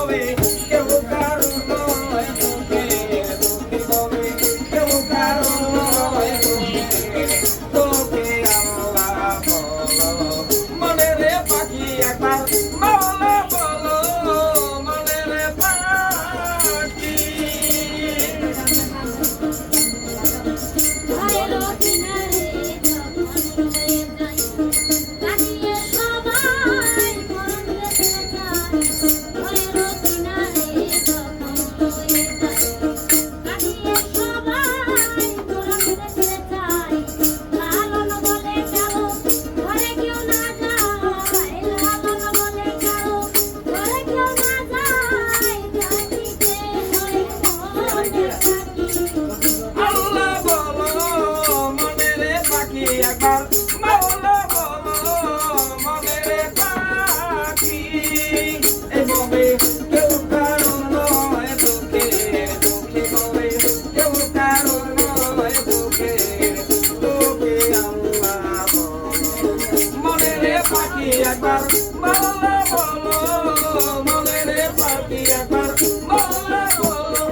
কবে কেউ কারো নয় দুঃখে দুঃখী কবে কেউ কারো নয় তোকে আল্লাহ বলো মনে রে পাখি একবার মাওলা বলো মনে রে পাখি একবার মাওলা বলো মনে রে পাখি এভাবে কেউ কারো নয় দুঃখে দুঃখী কবে কেউ কারো নয় দুঃখে তোকে আল্লাহ বলো মনে রে পাখি একবার মাওলা বলো মনে রে পাখি একবার মাওলা বলো